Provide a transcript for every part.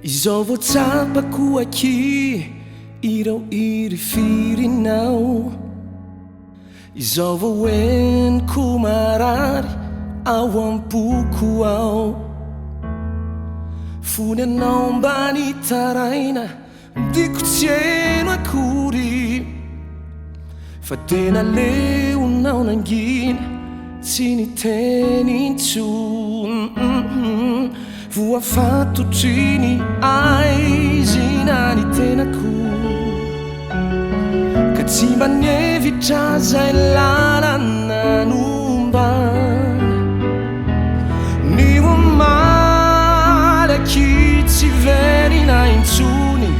Izao vao tsapako aky ireo iry firinao. Izao vao eniko marary ao am-poko ao. Fony anao mba nitaraina diko tsy eno akory, fa tena leonao nangina tsy niteny intsony. Voafatotry ny aizina ny tenako, ka tsy mba nievitra zay lalana nombana. Ny omalaky tsy verina intsony,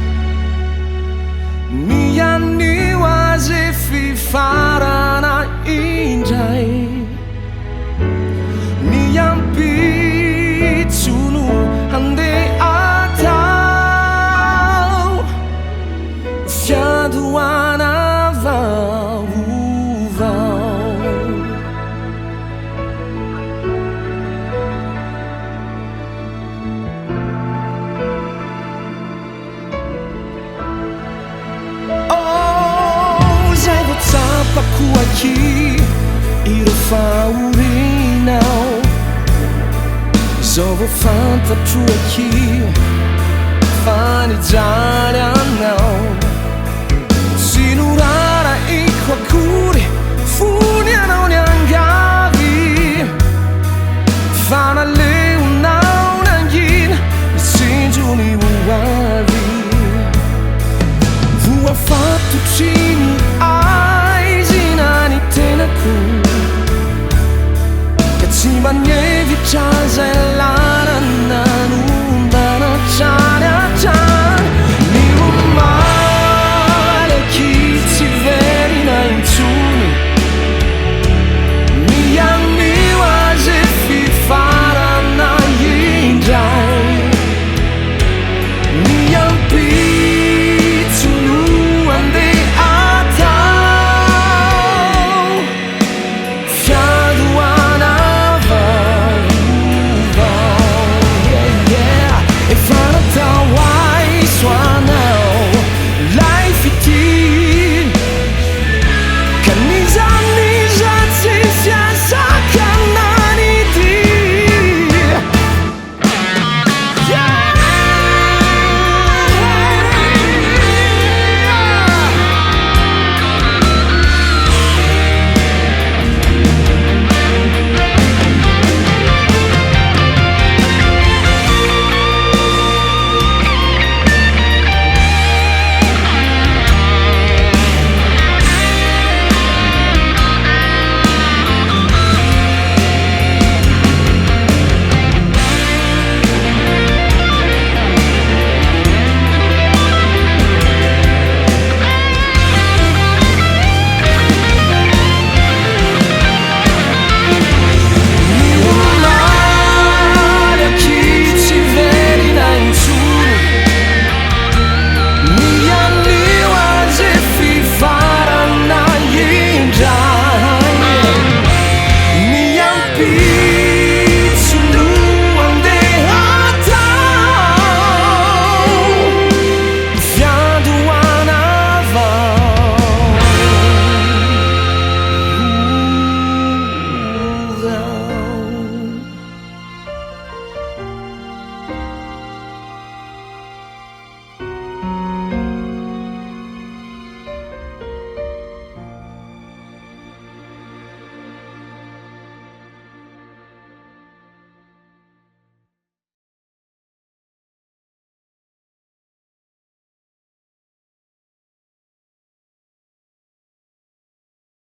ny anio azy fifarana indray. Ny ampitsono handeha atao fiadoana vaovao. Oh, zay vao tsapako aky ireo fahorinao. Izao vao fantatro aky fa nijaly